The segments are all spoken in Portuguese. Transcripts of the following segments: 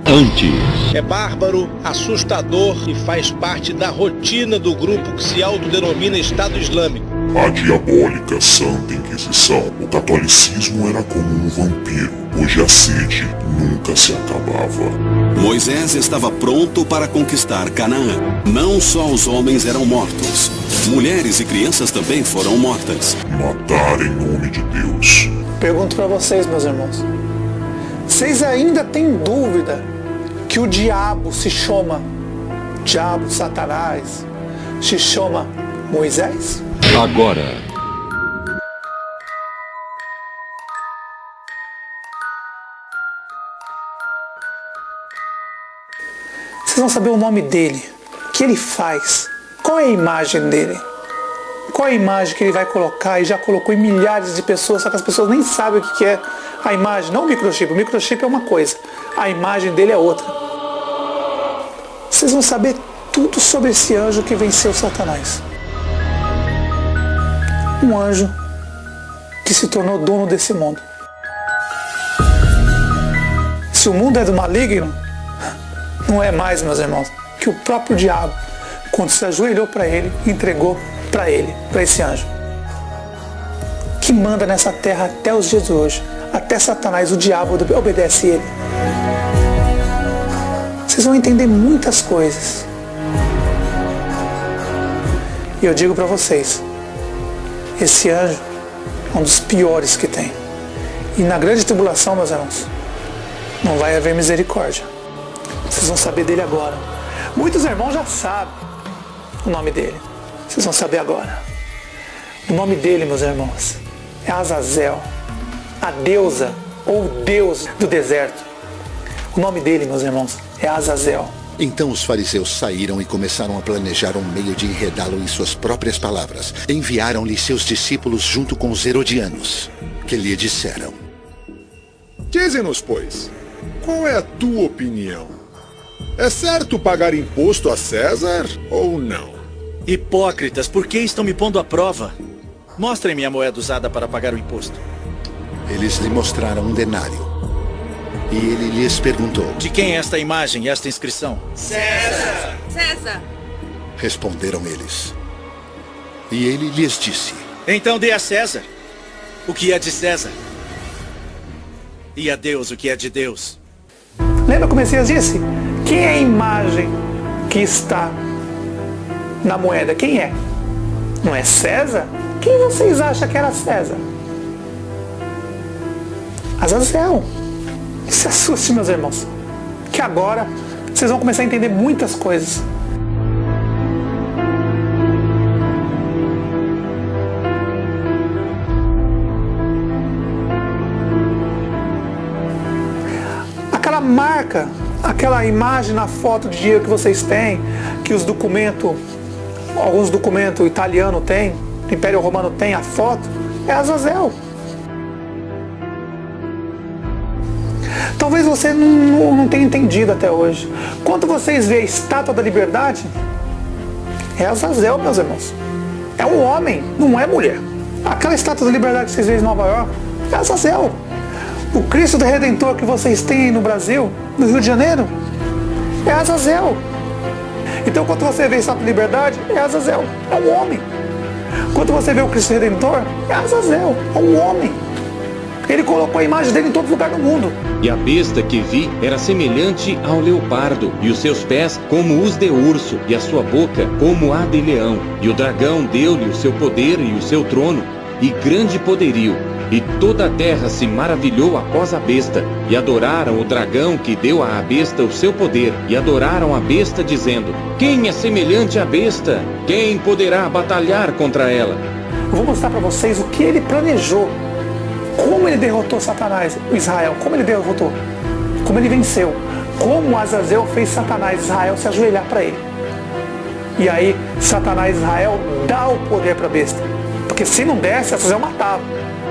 Antes. É bárbaro, assustador e faz parte da rotina do grupo que se autodenomina Estado Islâmico. A diabólica Santa Inquisição. O catolicismo era como um vampiro, cuja sede nunca se acabava. Moisés estava pronto para conquistar Canaã. Não só os homens eram mortos, mulheres e crianças também foram mortas. Matar em nome de Deus. Pergunto para vocês, meus irmãos. Vocês ainda têm dúvida que o diabo se chama diabo, Satanás, se chama Moisés? Agora. Vocês vão saber o nome dele, o que ele faz, qual é a imagem dele, qual é a imagem que ele vai colocar, e já colocou em milhares de pessoas, só que as pessoas nem sabem o que é a imagem, não o microchip é uma coisa, a imagem dele é outra. Vocês vão saber tudo sobre esse anjo que venceu Satanás. Um anjo que se tornou dono desse mundo. Se o mundo é do maligno, não é mais, meus irmãos, que o próprio diabo, quando se ajoelhou para ele, entregou para ele, para esse anjo, que manda nessa terra até os dias de hoje. Até Satanás, o diabo, obedece ele. Vocês vão entender muitas coisas. E eu digo para vocês, esse anjo é um dos piores que tem. E na grande tribulação, meus irmãos, não vai haver misericórdia. Vocês vão saber dele agora. Muitos irmãos já sabem o nome dele. Vocês vão saber agora. O nome dele, meus irmãos, é Azazel, a deusa ou deus do deserto. O nome dele, meus irmãos, é Azazel. Então os fariseus saíram e começaram a planejar um meio de enredá-lo em suas próprias palavras. Enviaram-lhe seus discípulos junto com os herodianos, que lhe disseram: Dize-nos, pois, qual é a tua opinião? É certo pagar imposto a César ou não? Hipócritas, por que estão me pondo à prova? Mostrem-me a moeda usada para pagar o imposto. Eles lhe mostraram um denário. E ele lhes perguntou: De quem é esta imagem e esta inscrição? César! César! Responderam eles. E ele lhes disse: Então dê a César o que é de César, e a Deus o que é de Deus. Lembra como Messias disse? Quem é a imagem que está na moeda? Quem é? Não é César? Quem vocês acham que era César? Azazel. Não se assuste, meus irmãos, que agora vocês vão começar a entender muitas coisas. Aquela marca, aquela imagem na foto de dinheiro que vocês têm, que os documentos, alguns documentos italianos têm, o Império Romano tem a foto, é Azazel. Talvez você não tenha entendido até hoje. Quando vocês veem a Estátua da Liberdade, é Azazel, meus irmãos. É um homem, não é mulher. Aquela Estátua da Liberdade que vocês veem em Nova York, é Azazel. O Cristo do Redentor que vocês têm no Brasil, no Rio de Janeiro, é Azazel. Então quando você vê a Estátua da Liberdade, é Azazel, é um homem. Quando você vê o Cristo Redentor, é Azazel, é um homem. Ele colocou a imagem dele em todo lugar do mundo. E a besta que vi era semelhante ao leopardo, e os seus pés como os de urso, e a sua boca como a de leão. E o dragão deu-lhe o seu poder e o seu trono, e grande poderio. E toda a terra se maravilhou após a besta, e adoraram o dragão que deu à besta o seu poder, e adoraram a besta, dizendo: Quem é semelhante à besta? Quem poderá batalhar contra ela? Eu vou mostrar para vocês o que ele planejou. Como ele derrotou Satanás, Israel, como ele derrotou, como ele venceu, como Azazel fez Satanás, Israel, se ajoelhar para ele. E aí, Satanás, Israel, dá o poder para a besta. Porque se não desse, Azazel matava.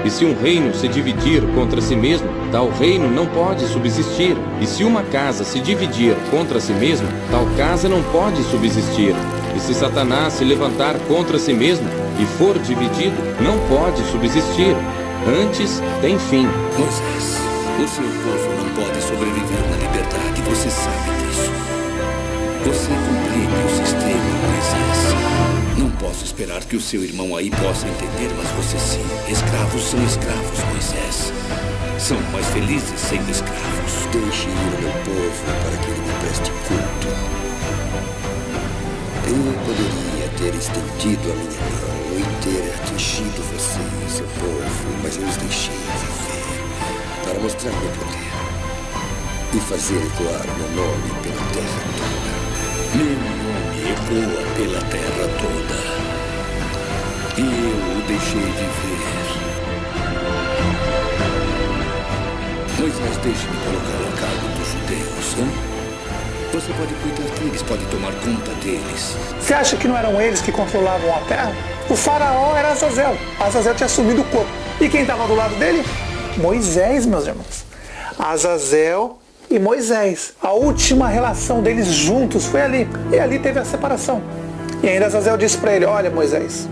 E se um reino se dividir contra si mesmo, tal reino não pode subsistir. E se uma casa se dividir contra si mesma, tal casa não pode subsistir. E se Satanás se levantar contra si mesmo e for dividido, não pode subsistir. Antes tem fim. Moisés, O seu povo não pode sobreviver na liberdade, você sabe disso. Você compreende o sistema, Moisés. Não posso esperar que o seu irmão aí possa entender, mas você sim. Escravos são escravos, Moisés. São mais felizes sem escravos. Deixe ir o meu povo para que ele me preste culto. Eu poderia ter estendido a minha mão e ter atingido você e seu povo, mas eu os deixei viver para mostrar meu poder e fazer ecoar meu nome pela terra toda. Meu nome ecoa pela terra toda. E eu o deixei viver. Moisés, deixe-me colocar a cargo dos judeus, hein? Você pode cuidar deles, pode tomar conta deles. Você acha que não eram eles que controlavam a terra? O faraó era Azazel. Azazel tinha assumido o corpo. E quem estava do lado dele? Moisés, meus irmãos. Azazel e Moisés. A última relação deles juntos foi ali. E ali teve a separação. E ainda Azazel disse para ele: olha, Moisés,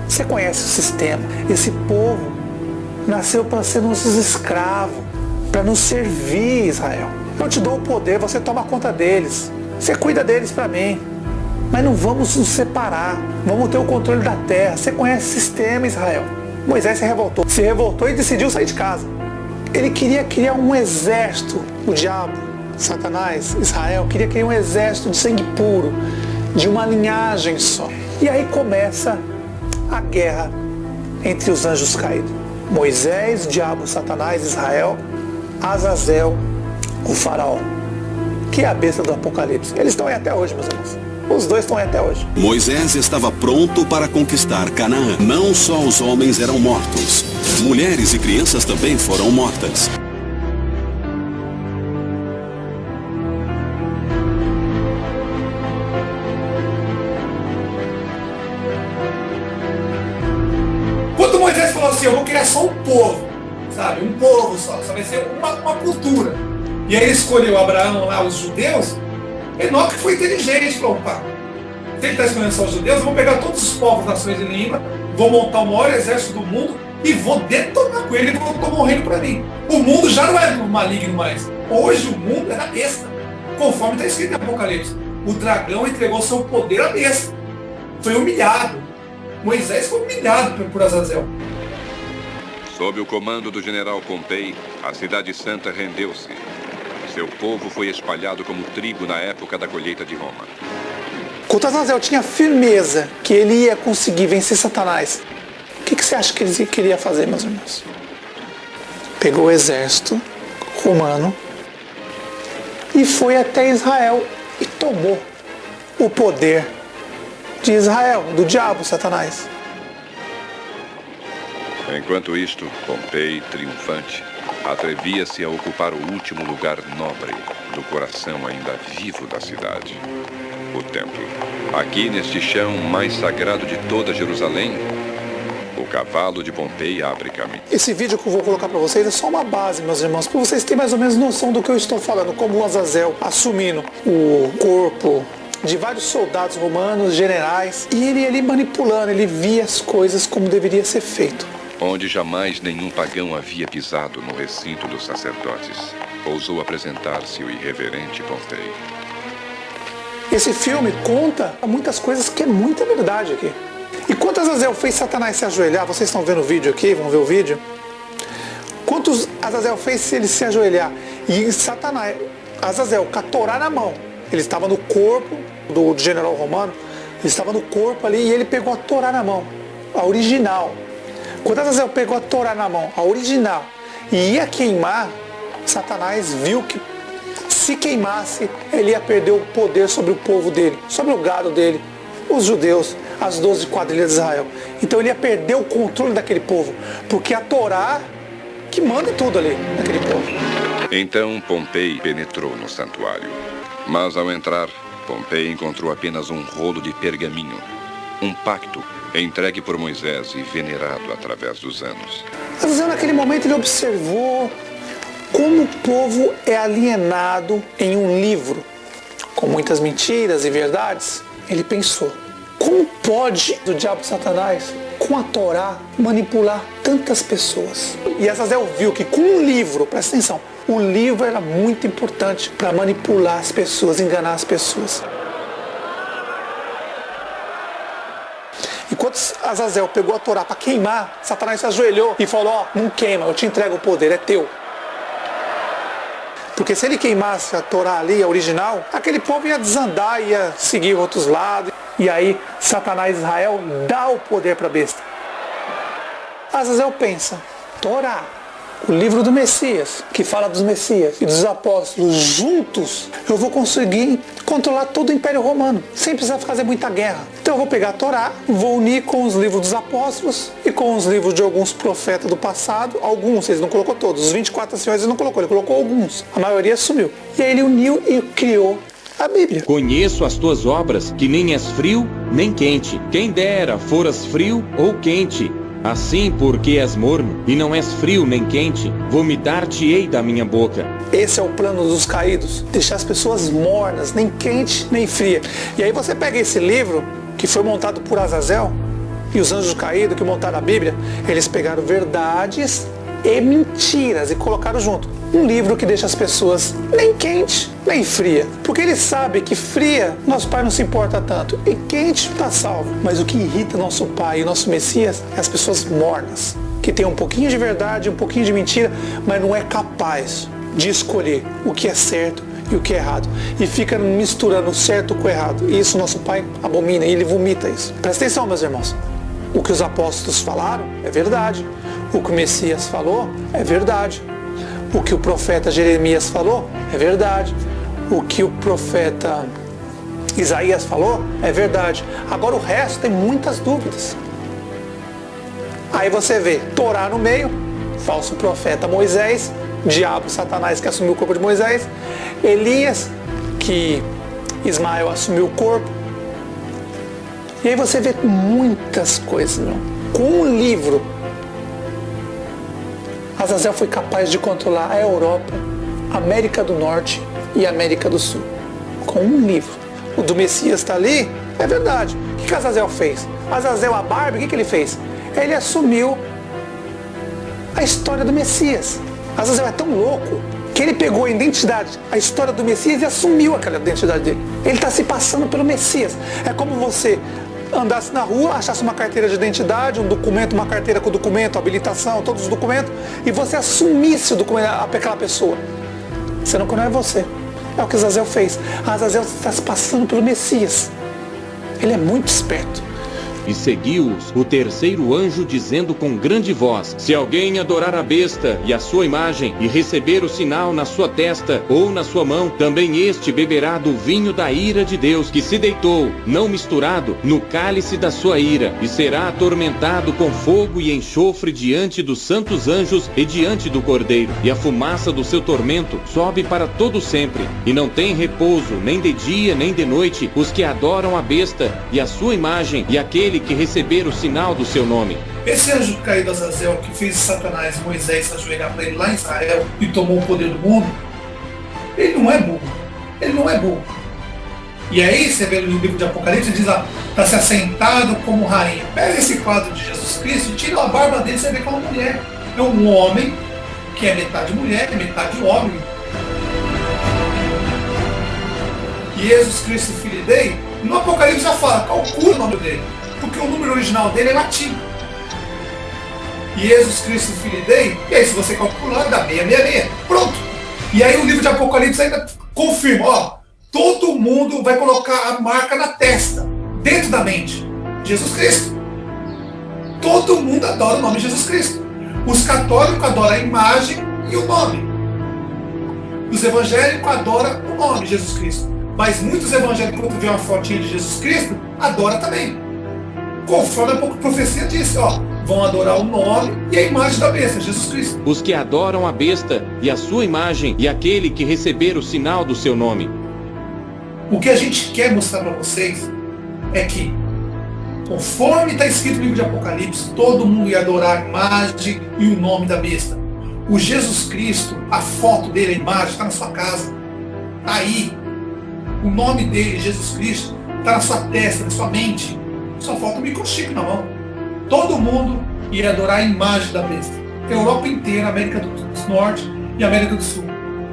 você conhece o sistema. Esse povo nasceu para ser nossos escravos, para nos servir, Israel. Eu te dou o poder, você toma conta deles. Você cuida deles para mim. Mas não vamos nos separar. Vamos ter o controle da terra. Você conhece o sistema, Israel. Moisés se revoltou e decidiu sair de casa. Ele queria criar um exército. O diabo, Satanás, Israel, queria criar um exército de sangue puro, de uma linhagem só. E aí começa a guerra entre os anjos caídos. Moisés, diabo, Satanás, Israel, Azazel, o faraó, que é a besta do Apocalipse. Eles estão aí até hoje, meus irmãos. Os dois estão aí até hoje. Moisés estava pronto para conquistar Canaã. Não só os homens eram mortos, mulheres e crianças também foram mortas. Quando Moisés falou assim: eu vou criar só um povo, sabe? Um povo só vai ser uma cultura. E aí ele escolheu Abraão lá, os judeus. Enoque foi inteligente, falou: opa, se ele está escolhendo só os judeus, eu vou pegar todos os povos, nações e língua, vou montar o maior exército do mundo e vou detonar com ele e vou tomar um reino para mim. O mundo já não é maligno mais. Hoje o mundo é da besta. Conforme está escrito em Apocalipse. O dragão entregou seu poder à besta. Foi humilhado. Moisés foi humilhado por Azazel. Sob o comando do general Pompei, a cidade santa rendeu-se. Seu povo foi espalhado como trigo na época da colheita de Roma. Quando Azazel tinha firmeza que ele ia conseguir vencer Satanás, o que você acha que ele queria fazer, meus irmãos? Pegou o exército romano e foi até Israel e tomou o poder de Israel, do diabo, Satanás. Enquanto isto, Pompei, triunfante, atrevia-se a ocupar o último lugar nobre do coração ainda vivo da cidade, o templo. Aqui, neste chão mais sagrado de toda Jerusalém, o cavalo de Pompei abre caminho. Esse vídeo que eu vou colocar para vocês é só uma base, meus irmãos, para vocês terem mais ou menos noção do que eu estou falando, como o Azazel assumindo o corpo de vários soldados romanos, generais, e ele ali manipulando, ele via as coisas como deveria ser feito. Onde jamais nenhum pagão havia pisado no recinto dos sacerdotes, ousou apresentar-se o irreverente Pompei. Esse filme conta muitas coisas que é muita verdade aqui. E quando Azazel fez Satanás se ajoelhar, vocês estão vendo o vídeo aqui, vão ver o vídeo? Quantos Azazel fez ele se ajoelhar? E Satanás, Azazel, com a Torá na mão, ele estava no corpo do general romano, ele estava no corpo ali e ele pegou a Torá na mão, a original. Quando Azazel pegou a Torá na mão, a original, e ia queimar, Satanás viu que se queimasse, ele ia perder o poder sobre o povo dele, sobre o gado dele, os judeus, as 12 quadrilhas de Israel. Então ele ia perder o controle daquele povo, porque a Torá que manda tudo ali, naquele povo. Então Pompei penetrou no santuário. Mas ao entrar, Pompei encontrou apenas um rolo de pergaminho, um pacto entregue por Moisés e venerado através dos anos. Azazel, naquele momento, ele observou como o povo é alienado em um livro, com muitas mentiras e verdades. Ele pensou: como pode o diabo Satanás, com a Torá, manipular tantas pessoas? E Azazel viu que com um livro, presta atenção, o livro era muito importante para manipular as pessoas, enganar as pessoas. E quando Azazel pegou a Torá para queimar, Satanás se ajoelhou e falou: ó, não queima, eu te entrego o poder, é teu. Porque se ele queimasse a Torá ali, a original, aquele povo ia desandar, ia seguir outros lados. E aí Satanás, Israel, dá o poder para a besta. Azazel pensa: Torá, o livro do Messias, que fala dos Messias e dos apóstolos juntos, eu vou conseguir controlar todo o Império Romano, sem precisar fazer muita guerra. Então eu vou pegar a Torá, vou unir com os livros dos apóstolos e com os livros de alguns profetas do passado. Alguns, ele não colocou todos, os 24 anciões ele não colocou, ele colocou alguns. A maioria sumiu. E aí ele uniu e criou a Bíblia. Conheço as tuas obras, que nem és frio nem quente. Quem dera foras frio ou quente. Assim, porque és morno e não és frio nem quente, vomitar-te-ei da minha boca. Esse é o plano dos caídos, deixar as pessoas mornas, nem quente nem fria. E aí você pega esse livro, que foi montado por Azazel, e os anjos caídos que montaram a Bíblia, eles pegaram verdades e mentiras e colocaram junto. Um livro que deixa as pessoas nem quente, nem fria. Porque ele sabe que fria, nosso Pai não se importa tanto. E quente está salvo. Mas o que irrita nosso Pai e nosso Messias é as pessoas mornas. Que tem um pouquinho de verdade, um pouquinho de mentira, mas não é capaz de escolher o que é certo e o que é errado. E fica misturando o certo com o errado. E isso nosso Pai abomina e ele vomita isso. Presta atenção, meus irmãos. O que os apóstolos falaram é verdade. O que o Messias falou é verdade. O que o profeta Jeremias falou é verdade. O que o profeta Isaías falou é verdade. Agora o resto tem muitas dúvidas. Aí você vê Torá no meio, falso profeta Moisés, diabo Satanás que assumiu o corpo de Moisés, Elias, que Ismael assumiu o corpo. E aí você vê muitas coisas, meu. Com um livro, Azazel foi capaz de controlar a Europa, a América do Norte e a América do Sul. Com um livro. O do Messias está ali, é verdade. O que Azazel fez? Azazel, a Barbie, o que ele fez? Ele assumiu a história do Messias. Azazel é tão louco que ele pegou a identidade, a história do Messias e assumiu aquela identidade dele. Ele está se passando pelo Messias. É como você andasse na rua, achasse uma carteira de identidade, um documento, uma carteira com documento, habilitação, todos os documentos, e você assumisse o documento àquela pessoa. Sendo que não é você. É o que Azazel fez. Azazel está se passando pelo Messias. Ele é muito esperto. E seguiu-os o terceiro anjo, dizendo com grande voz: se alguém adorar a besta e a sua imagem, e receber o sinal na sua testa ou na sua mão, também este beberá do vinho da ira de Deus, que se deitou, não misturado, no cálice da sua ira, e será atormentado com fogo e enxofre diante dos santos anjos e diante do Cordeiro. E a fumaça do seu tormento sobe para todo sempre, e não tem repouso, nem de dia nem de noite, os que adoram a besta e a sua imagem, e aquele que receber o sinal do seu nome. Esse anjo caído Azazel, que fez Satanás e Moisés ajoelhar para ele lá em Israel e tomou o poder do mundo, ele não é burro. Ele não é burro. E aí você vê no livro de Apocalipse, diz lá, está se assentado como rainha. Pega esse quadro de Jesus Cristo e tira a barba dele, você vê que é uma mulher. É um homem que é metade mulher, metade homem. E Jesus Cristo, filho dele, no Apocalipse já fala, calcula o nome dele. Porque o número original dele é latim. E Jesus Cristo, filho dele, e aí se você calcular, dá 666. Pronto. E aí o livro de Apocalipse ainda confirma, ó, todo mundo vai colocar a marca na testa, dentro da mente. Jesus Cristo. Todo mundo adora o nome de Jesus Cristo. Os católicos adoram a imagem e o nome. Os evangélicos adoram o nome de Jesus Cristo. Mas muitos evangélicos, quando vê uma fotinha de Jesus Cristo, adoram também. Conforme a profecia disse, ó, vão adorar o nome e a imagem da besta, Jesus Cristo. Os que adoram a besta e a sua imagem e aquele que receber o sinal do seu nome. O que a gente quer mostrar para vocês é que, conforme está escrito no livro de Apocalipse, todo mundo ia adorar a imagem e o nome da besta. O Jesus Cristo, a foto dele, a imagem, está na sua casa. Está aí. O nome dele, Jesus Cristo, está na sua testa, na sua mente. Só falta um microchip na mão. Todo mundo ia adorar a imagem da besta. Europa inteira, América do Norte e América do Sul.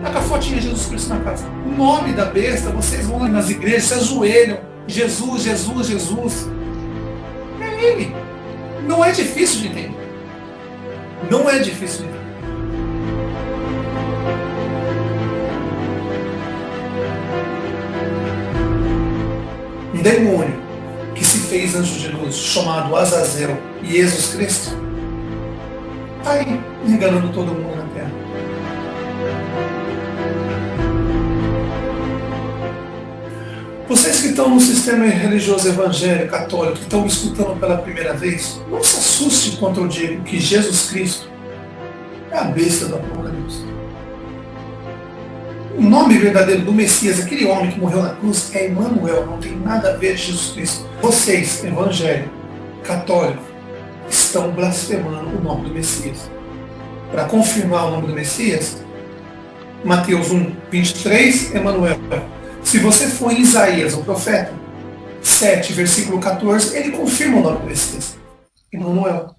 Tá com a fotinha de Jesus Cristo na casa. O nome da besta, vocês vão lá nas igrejas, se ajoelham. Jesus, Jesus, Jesus. É ele. Não é difícil de entender. Não é difícil de entender. Um demônio que se fez anjo de luz, chamado Azazel e Jesus Cristo, está aí enganando todo mundo na Terra. Vocês que estão no sistema religioso evangélico, católico, que estão me escutando pela primeira vez, não se assuste quando eu digo que Jesus Cristo é a besta do Apocalipse. O nome verdadeiro do Messias, aquele homem que morreu na cruz, é Emanuel, não tem nada a ver com Jesus Cristo. Vocês, evangélicos, católicos, estão blasfemando o nome do Messias. Para confirmar o nome do Messias, Mateus 1, 23, Emanuel. Se você for em Isaías, o profeta, 7, versículo 14, ele confirma o nome do Messias. Emanuel.